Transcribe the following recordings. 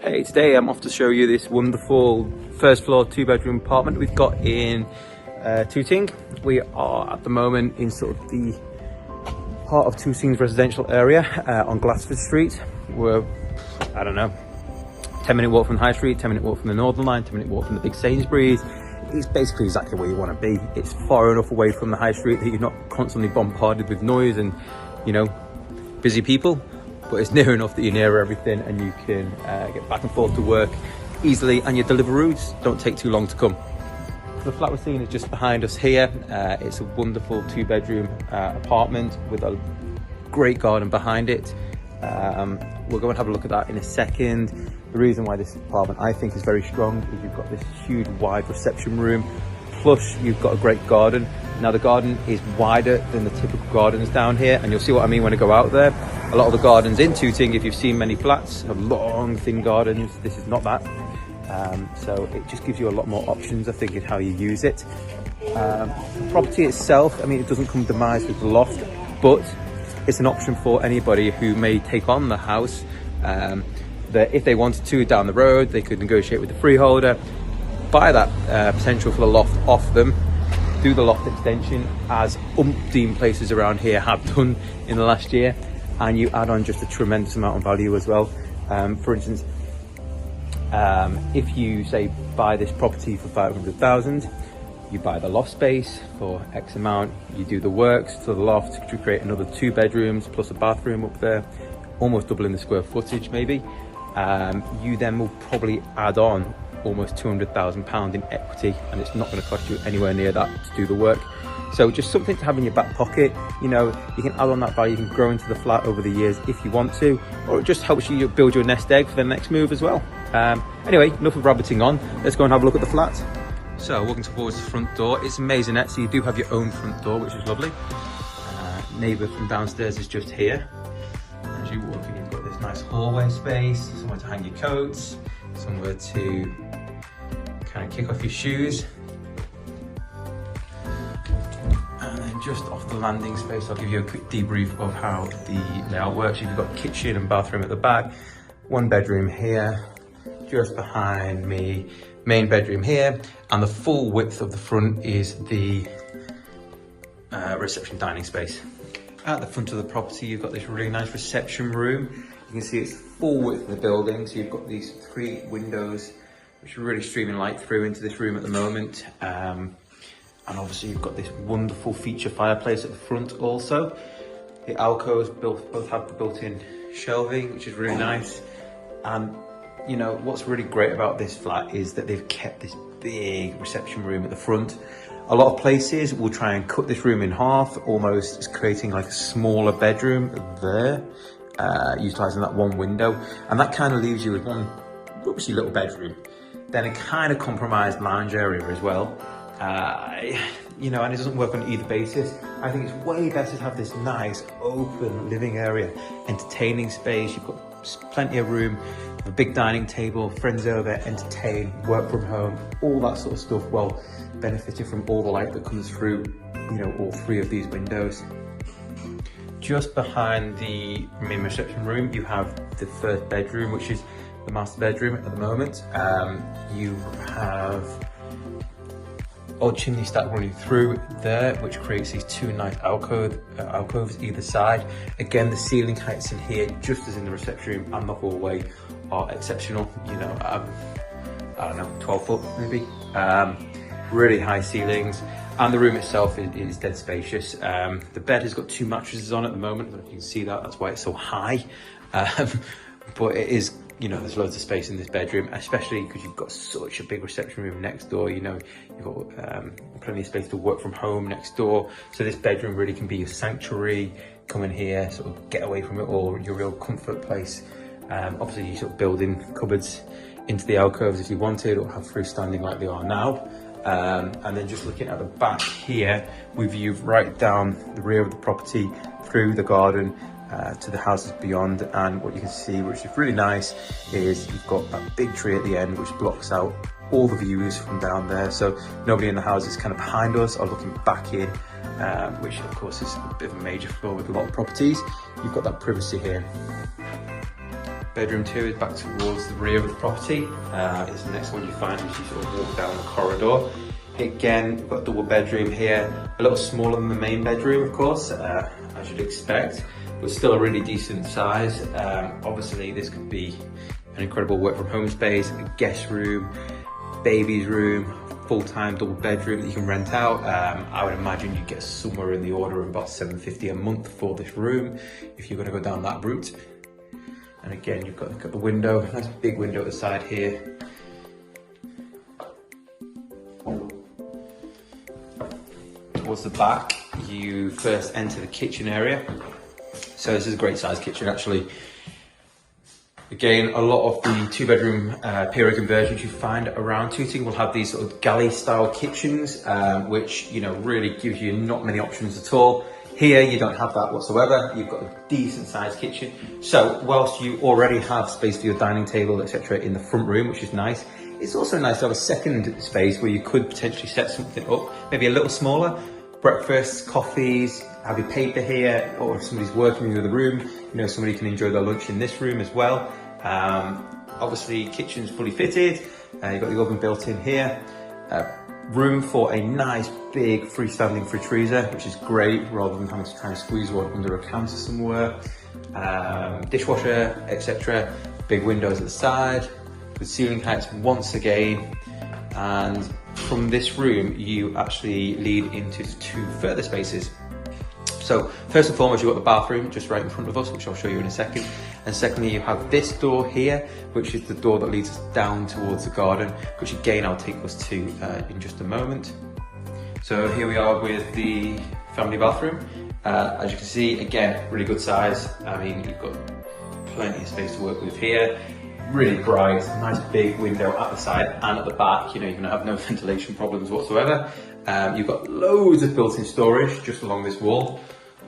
Hey, today I'm off to show you this wonderful first floor 2-bedroom apartment we've got in Tooting. We are at the moment in sort of the heart of Tooting's residential area on Glasford Street. We're, I don't know, 10-minute walk from the High Street, 10-minute walk from the Northern Line, 10-minute walk from the big Sainsbury's. It's basically exactly where you want to be. It's far enough away from the High Street that you're not constantly bombarded with noise and, you know, busy people. But it's near enough that you're near everything and you can get back and forth to work easily, and your Deliveroo's don't take too long to come. The flat we're seeing is just behind us here. It's a wonderful 2-bedroom apartment with a great garden behind it. We'll go and have a look at that in a second. The reason why this apartment I think is very strong is you've got this huge wide reception room, plus you've got a great garden. Now the garden is wider than the typical gardens down here, and you'll see what I mean when I go out there. A lot of the gardens in Tooting, if you've seen many flats, have long, thin gardens. This is not that. So it just gives you a lot more options, I think, in how you use it. The property itself, I mean, it doesn't come demised with the loft, but it's an option for anybody who may take on the house. That if they wanted to down the road, they could negotiate with the freeholder, buy that potential for the loft off them, do the loft extension, as umpteen places around here have done in the last year, and you add on just a tremendous amount of value as well. For instance, if you say buy this property for 500,000, you buy the loft space for X amount, you do the works to the loft to create another 2 bedrooms plus a bathroom up there, almost doubling the square footage maybe. You then will probably add on almost £200,000 in equity, and it's not going to cost you anywhere near that to do the work. So just something to have in your back pocket. You know, you can add on that value, you can grow into the flat over the years if you want to, or it just helps you build your nest egg for the next move as well. Anyway, enough of rabbiting on, let's go and have a look at the flat. So walking towards the front door, it's a maisonette, so you do have your own front door, which is lovely. Neighbour from downstairs is just here. As you walk in, you've got this nice hallway space, somewhere to hang your coats, somewhere to kind of kick off your shoes. And then just off the landing space, I'll give you a quick debrief of how the layout works. You've got kitchen and bathroom at the back, 1 bedroom here, just behind me, main bedroom here, and the full width of the front is the reception dining space. At the front of the property, you've got this really nice reception room. You can see it's full width of the building, so you've got these 3 windows which are really streaming light through into this room at the moment. And obviously you've got this wonderful feature fireplace at the front also. The alcoves both have the built-in shelving, which is really nice. And you know, what's really great about this flat is that they've kept this big reception room at the front. A lot of places will try and cut this room in half, almost creating like a smaller bedroom there, utilising that 1 window. And that kind of leaves you with 1 obviously little bedroom, then a kind of compromised lounge area as well. You know, and it doesn't work on either basis. I think it's way better to have this nice open living area, entertaining space. You've got plenty of room, a big dining table, friends over, entertain, work from home, all that sort of stuff, while benefiting from all the light that comes through, you know, all 3 of these windows. Just behind the main reception room, you have the 1st bedroom, which is the master bedroom at the moment. You have old chimney stack running through there, which creates these 2 nice alcoves either side. Again, the ceiling heights in here, just as in the reception room and the hallway, are exceptional. You know, I don't know, 12 foot maybe. Really high ceilings, and the room itself is dead spacious. The bed has got 2 mattresses on at the moment. I don't know if you can see that, that's why it's so high. But it is, you know, there's loads of space in this bedroom, especially because you've got such a big reception room next door. You know, you've got plenty of space to work from home next door. So this bedroom really can be your sanctuary. Come in here, sort of get away from it all, your real comfort place. Obviously you sort of build in cupboards into the alcoves if you wanted, or have freestanding like they are now. And then just looking at the back here, we view right down the rear of the property, through the garden, to the houses beyond. And what you can see, which is really nice, is you've got that big tree at the end which blocks out all the views from down there, so nobody in the houses kind of behind us are looking back in, which of course is a bit of a major flaw with a lot of properties. You've got that privacy here. Bedroom 2 is back towards the rear of the property. It's the next one you find as you sort of walk down the corridor. Again, we've got a double bedroom here, a little smaller than the main bedroom, of course, as you'd expect, but still a really decent size. Obviously, this could be an incredible work from home space, a guest room, baby's room, full-time double bedroom that you can rent out. I would imagine you'd get somewhere in the order of about $750 a month for this room if you're going to go down that route. And again, you've got the window, nice big window at the side here. Towards the back, you first enter the kitchen area. So this is a great sized kitchen actually. Again, a lot of the 2-bedroom period conversions you find around Tooting will have these sort of galley style kitchens, which, you know, really gives you not many options at all. Here, you don't have that whatsoever. You've got a decent sized kitchen. So whilst you already have space for your dining table, etc. in the front room, which is nice, it's also nice to have a second space where you could potentially set something up, maybe a little smaller. Breakfasts, coffees, have your paper here, or if somebody's working in the other room, you know, somebody can enjoy their lunch in this room as well. Obviously, kitchen's fully fitted. You've got the oven built in here. Room for a nice big freestanding fridge freezer, which is great, rather than having to try and squeeze one under a counter somewhere. Dishwasher, etc. Big windows at the side, with ceiling heights once again. And from this room, you actually lead into 2 further spaces. So first and foremost, you've got the bathroom just right in front of us, which I'll show you in a second. And secondly, you have this door here, which is the door that leads us down towards the garden, which again, I'll take us to in just a moment. So here we are with the family bathroom. As you can see, again, really good size. I mean, you've got plenty of space to work with here. Really bright, nice big window at the side and at the back. You know, you're gonna have no ventilation problems whatsoever. You've got loads of built-in storage just along this wall.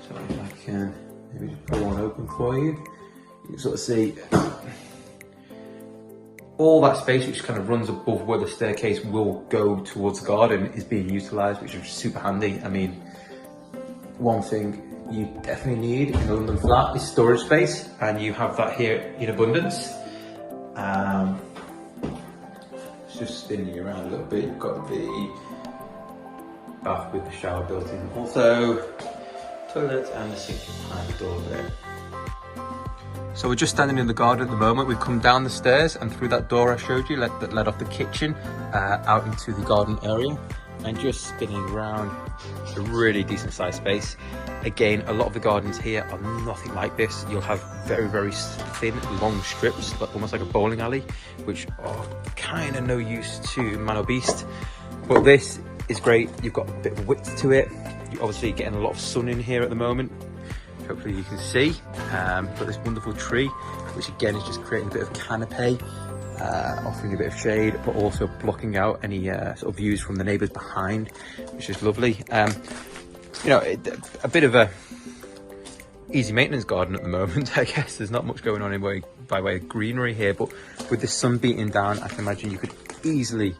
So if I can maybe just pull one open for you, you can sort of see all that space which kind of runs above where the staircase will go towards the garden is being utilised, which is super handy. I mean, one thing you definitely need in a London flat is storage space, and you have that here in abundance. Just spinning you around a little bit, you've got the bath with the shower built in, also toilet and the sink behind the door there. So we're just standing in the garden at the moment. We've come down the stairs and through that door I showed you that led off the kitchen out into the garden area, and just spinning around. It's a really decent sized space. Again, a lot of the gardens here are nothing like this. You'll have very, very thin, long strips, almost like a bowling alley, which are kind of no use to man or beast. But this is great. You've got a bit of width to it. You're obviously getting a lot of sun in here at the moment. Hopefully you can see. You've got this wonderful tree, which again is just creating a bit of canopy, offering a bit of shade, but also blocking out any sort of views from the neighbours behind, which is lovely. You know, a bit of a easy maintenance garden at the moment, I guess. There's not much going on by way of greenery here, but with the sun beating down, I can imagine you could easily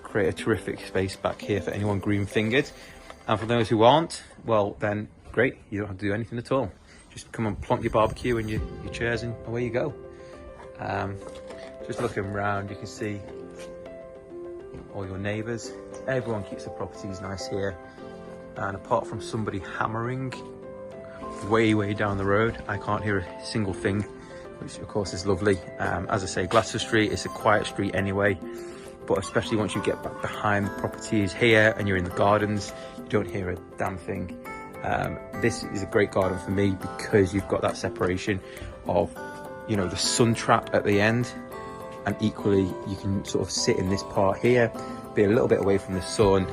create a terrific space back here for anyone green-fingered. And for those who aren't, well then, great, you don't have to do anything at all. Just come and plonk your barbecue and your chairs and away you go. Just looking around, you can see all your neighbours. Everyone keeps their properties nice here. And apart from somebody hammering way down the road, I can't hear a single thing, which of course is lovely. As I say, Glasford Street is a quiet street anyway, but especially once you get back behind the properties here and you're in the gardens, you don't hear a damn thing. This is a great garden for me because you've got that separation of, you know, the sun trap at the end, and equally you can sort of sit in this part here, be a little bit away from the sun.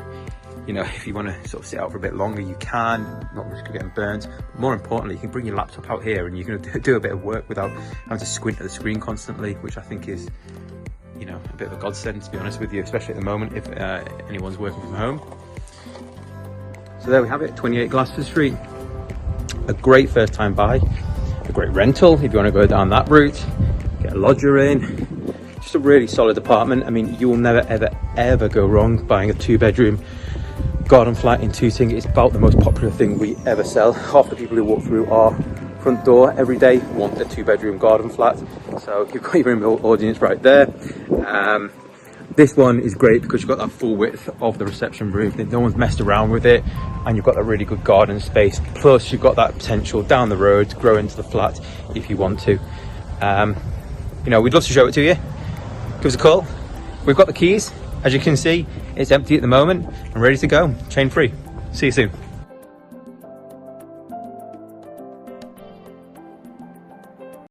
You know, if you want to sort of sit out for a bit longer, you can, not risk getting burnt. But more importantly, you can bring your laptop out here and you can do a bit of work without having to squint at the screen constantly, which I think is, you know, a bit of a godsend, to be honest with you, especially at the moment if anyone's working from home. So there we have it, 28 Glasford Street. A great first time buy, a great rental if you want to go down that route, get a lodger in. Just a really solid apartment. I mean, you will never ever go wrong buying a 2-bedroom garden flat in Tooting. It's about the most popular thing we ever sell. Half the people who walk through are front door every day want a 2-bedroom garden flat. So you've got your remote audience right there. This one is great because you've got that full width of the reception room. No one's messed around with it, and you've got that really good garden space. Plus you've got that potential down the road to grow into the flat if you want to. You know, we'd love to show it to you. Give us a call. We've got the keys. As you can see, it's empty at the moment and ready to go, chain free. See you soon.